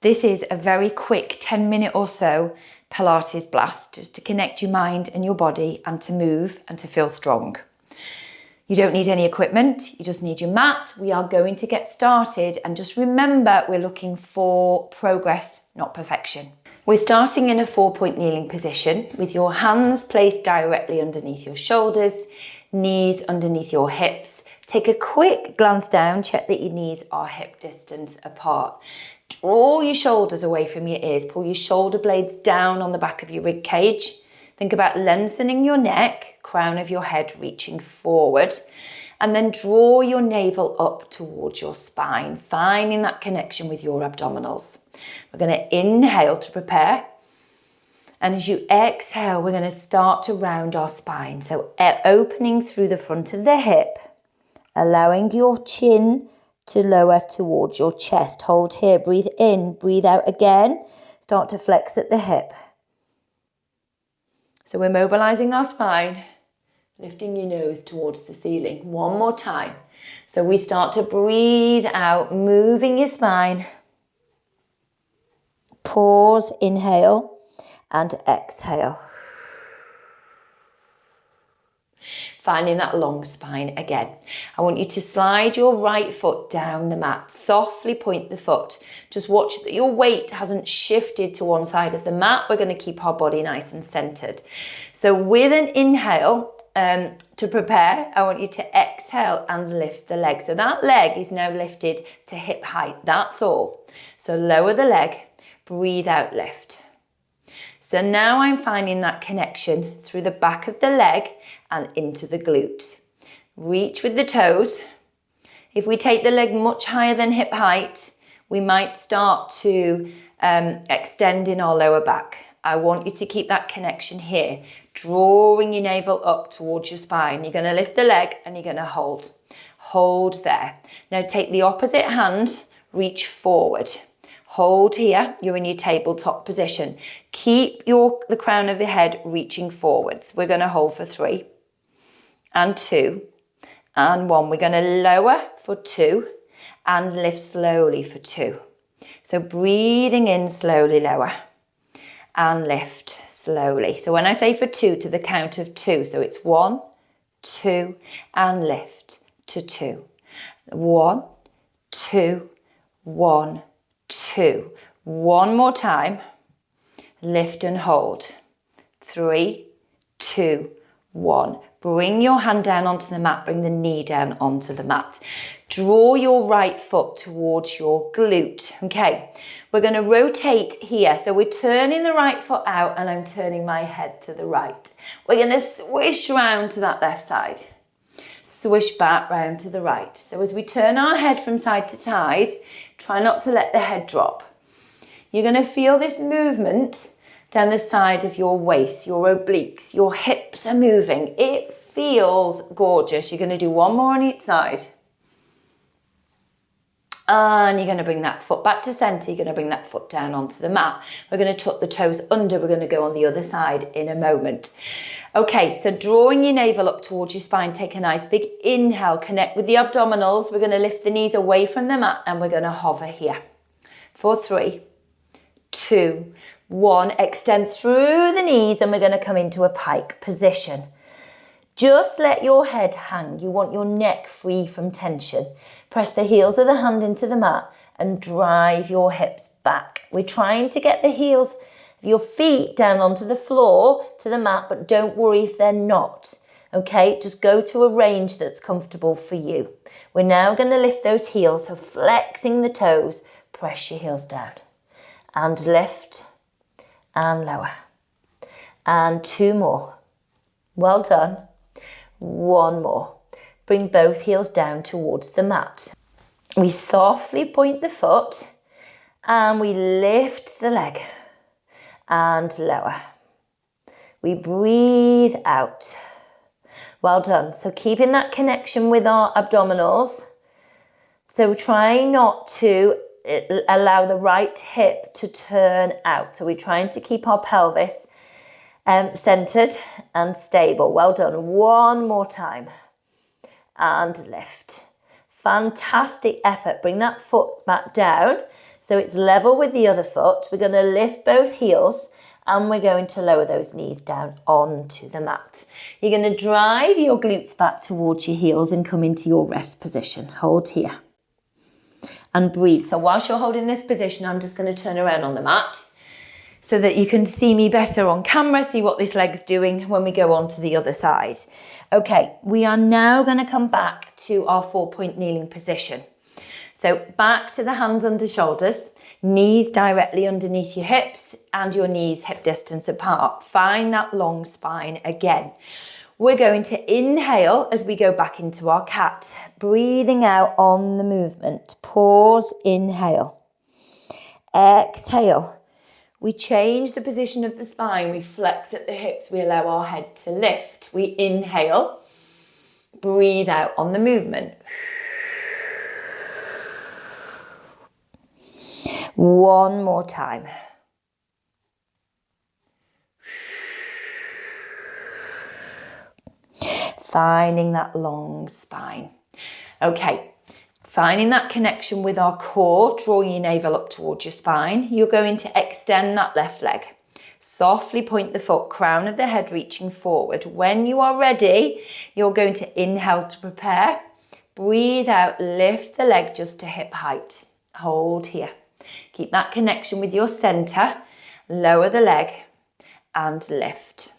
This is a very quick 10-minute or so Pilates blast, just to connect your mind and your body and to move and to feel strong. You don't need any equipment, you just need your mat. We are going to get started, and just remember, we're looking for progress, not perfection. We're starting in a 4-point kneeling position with your hands placed directly underneath your shoulders, knees underneath your hips. Take a quick glance down, check that your knees are hip distance apart. Draw your shoulders away from your ears, pull your shoulder blades down on the back of your rib cage. Think about lengthening your neck, crown of your head reaching forward, and then draw your navel up towards your spine, finding that connection with your abdominals. We're going to inhale to prepare, and as you exhale, we're going to start to round our spine. So opening through the front of the hip, allowing your chin to lower towards your chest. Hold here, breathe in, breathe out again. Start to flex at the hip. So we're mobilizing our spine, lifting your nose towards the ceiling. One more time. So we start to breathe out, moving your spine. Pause, inhale, and exhale. Finding that long spine again. I want you to slide your right foot down the mat. Softly point the foot. Just watch that your weight hasn't shifted to one side of the mat. We're going to keep our body nice and centered. So with an inhale, to prepare, I want you to exhale and lift the leg. So that leg is now lifted to hip height. That's all. So lower the leg, breathe out, lift. So now I'm finding that connection through the back of the leg and into the glute. Reach with the toes. If we take the leg much higher than hip height, we might start to extend in our lower back. I want you to keep that connection here, drawing your navel up towards your spine. You're going to lift the leg and you're going to hold. Hold there. Now take the opposite hand, reach forward. Hold here, you're in your tabletop position. Keep the crown of your head reaching forwards. We're going to hold for 3 and 2 and 1. We're going to lower for 2 and lift slowly for 2. So breathing in slowly, lower and lift slowly. So when I say for 2, to the count of 2. So it's 1, 2 and lift to 2. 1, 2, 1, 2. One more time. Lift and hold. 3, 2, 1. Bring your hand down onto the mat. Bring the knee down onto the mat. Draw your right foot towards your glute. Okay, we're going to rotate here. So we're turning the right foot out and I'm turning my head to the right. We're going to swish round to that left side. Swish back round to the right. So as we turn our head from side to side, try not to let the head drop. You're going to feel this movement down the side of your waist, your obliques, your hips are moving. It feels gorgeous. You're going to do one more on each side. And you're going to bring that foot back to center. You're going to bring that foot down onto the mat. We're going to tuck the toes under. We're going to go on the other side in a moment. Okay, so drawing your navel up towards your spine, take a nice big inhale, connect with the abdominals. We're going to lift the knees away from the mat and we're going to hover here. For 3, 2, 1. Extend through the knees and we're going to come into a pike position. Just let your head hang. You want your neck free from tension. Press the heels of the hand into the mat and drive your hips back. We're trying to get the heels of your feet down onto the floor to the mat, but don't worry if they're not. Okay, just go to a range that's comfortable for you. We're now going to lift those heels, so flexing the toes, press your heels down and lift and lower. And 2 more. Well done. 1 more. Bring both heels down towards the mat. We softly point the foot and we lift the leg and lower. We breathe out. Well done. So keeping that connection with our abdominals. So try not to allow the right hip to turn out. So we're trying to keep our pelvis centered and stable. Well done. 1 more time. And lift. Fantastic effort. Bring that foot back down. So it's level with the other foot. We're going to lift both heels and we're going to lower those knees down onto the mat. You're going to drive your glutes back towards your heels and come into your rest position. Hold here and breathe. So whilst you're holding this position, I'm just going to turn around on the mat so that you can see me better on camera, see what this leg's doing when we go on to the other side. Okay, we are now going to come back to our 4-point kneeling position. So back to the hands under shoulders, knees directly underneath your hips and your knees hip distance apart. Find that long spine again. We're going to inhale as we go back into our cat, breathing out on the movement. Pause, inhale. Exhale. We change the position of the spine. We flex at the hips. We allow our head to lift. We inhale, breathe out on the movement. One more time. Finding that long spine. Okay, finding that connection with our core, drawing your navel up towards your spine. You're going to extend that left leg. Softly point the foot, crown of the head reaching forward. When you are ready, you're going to inhale to prepare. Breathe out, lift the leg just to hip height. Hold here. Keep that connection with your center. Lower the leg and lift.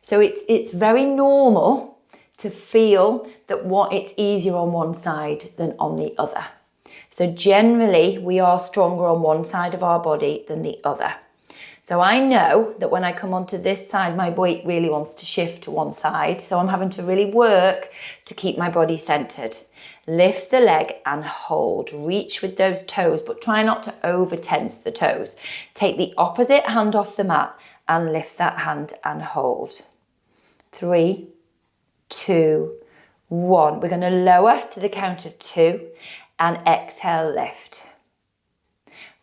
So it's very normal to feel that it's easier on one side than on the other. So generally, we are stronger on one side of our body than the other. So I know that when I come onto this side, my weight really wants to shift to one side. So I'm having to really work to keep my body centered. Lift the leg and hold. Reach with those toes, but try not to over tense the toes. Take the opposite hand off the mat and lift that hand and hold. 3, 2, 1. We're going to lower to the count of 2 and exhale, lift.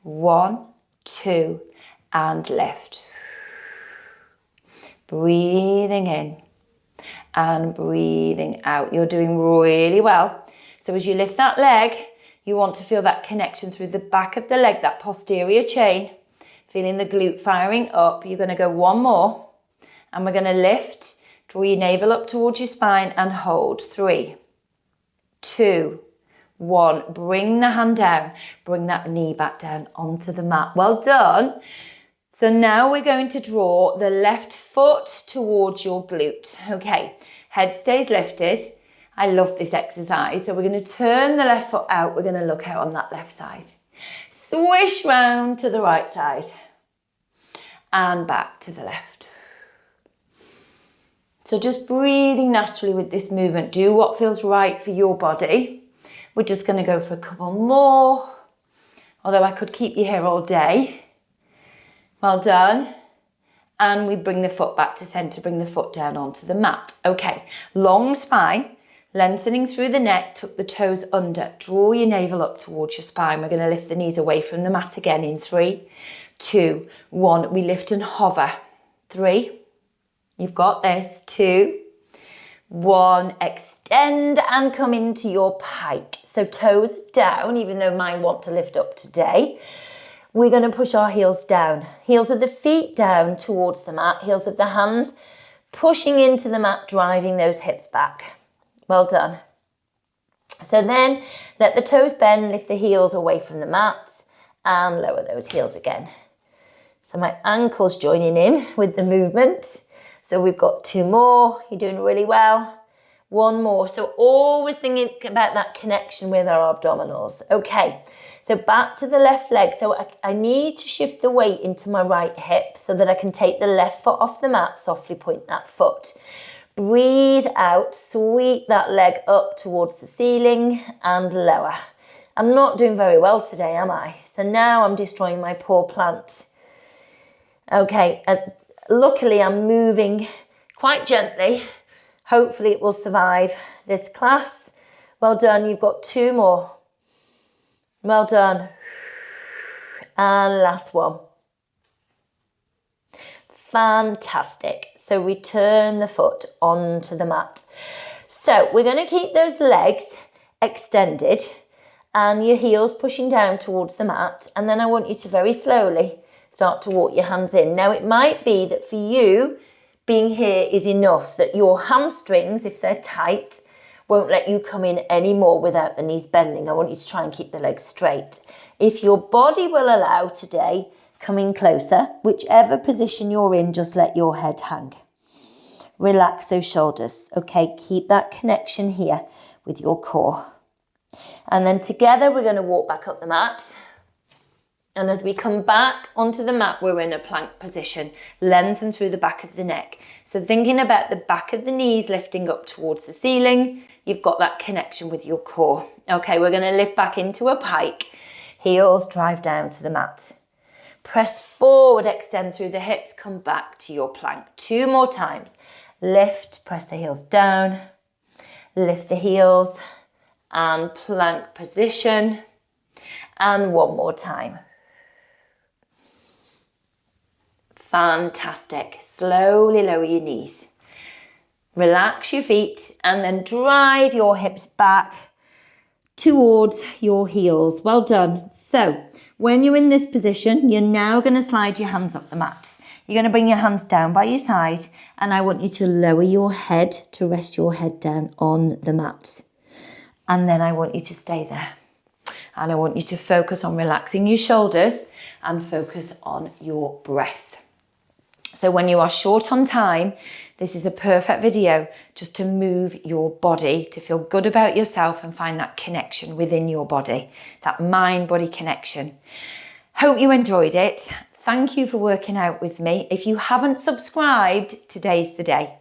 1, 2, and lift. Breathing in and breathing out. You're doing really well. So as you lift that leg, you want to feel that connection through the back of the leg, that posterior chain, feeling the glute firing up. You're going to go one more and we're going to lift. Draw your navel up towards your spine and hold. 3, 2, 1. Bring the hand down. Bring that knee back down onto the mat. Well done. So now we're going to draw the left foot towards your glute. Okay, head stays lifted. I love this exercise. So we're going to turn the left foot out. We're going to look out on that left side. Swish round to the right side and back to the left. So just breathing naturally with this movement. Do what feels right for your body. We're just going to go for a couple more. Although I could keep you here all day. Well done. And we bring the foot back to center. Bring the foot down onto the mat. Okay, long spine. Lengthening through the neck, tuck the toes under. Draw your navel up towards your spine. We're going to lift the knees away from the mat again in 3, 2, 1. We lift and hover. 3. You've got this. 2, 1. Extend and come into your pike. So toes down, even though mine want to lift up today. We're going to push our heels down. Heels of the feet down towards the mat. Heels of the hands pushing into the mat, driving those hips back. Well done. So then let the toes bend, lift the heels away from the mat and lower those heels again. So my ankle's joining in with the movement. So we've got 2 more. You're doing really well. 1 more. So always thinking about that connection with our abdominals. Okay, so back to the left leg. So I need to shift the weight into my right hip so that I can take the left foot off the mat, softly point that foot. Breathe out, sweep that leg up towards the ceiling and lower. I'm not doing very well today, am I? So now I'm destroying my poor plant. Okay, luckily I'm moving quite gently. Hopefully it will survive this class. Well done, you've got 2 more. Well done. And last one. Fantastic. So return the foot onto the mat. So we're going to keep those legs extended and your heels pushing down towards the mat. And then I want you to very slowly start to walk your hands in. Now it might be that for you, being here is enough, that your hamstrings, if they're tight, won't let you come in anymore without the knees bending. I want you to try and keep the legs straight. If your body will allow today, come in closer. Whichever position you're in, just let your head hang. Relax those shoulders, okay? Keep that connection here with your core. And then together we're going to walk back up the mat. And as we come back onto the mat, we're in a plank position, lengthen through the back of the neck. So thinking about the back of the knees lifting up towards the ceiling, you've got that connection with your core. Okay, we're going to lift back into a pike. Heels drive down to the mat. Press forward, extend through the hips, come back to your plank. 2 more times. Lift, press the heels down, lift the heels, and plank position. And 1 more time. Fantastic. Slowly lower your knees. Relax your feet and then drive your hips back towards your heels. Well done. So when you're in this position, you're now going to slide your hands up the mat. You're going to bring your hands down by your side, and I want you to lower your head to rest your head down on the mat. And then I want you to stay there. And I want you to focus on relaxing your shoulders and focus on your breath. So when you are short on time, this is a perfect video just to move your body, to feel good about yourself and find that connection within your body, that mind-body connection. Hope you enjoyed it. Thank you for working out with me. If you haven't subscribed, today's the day.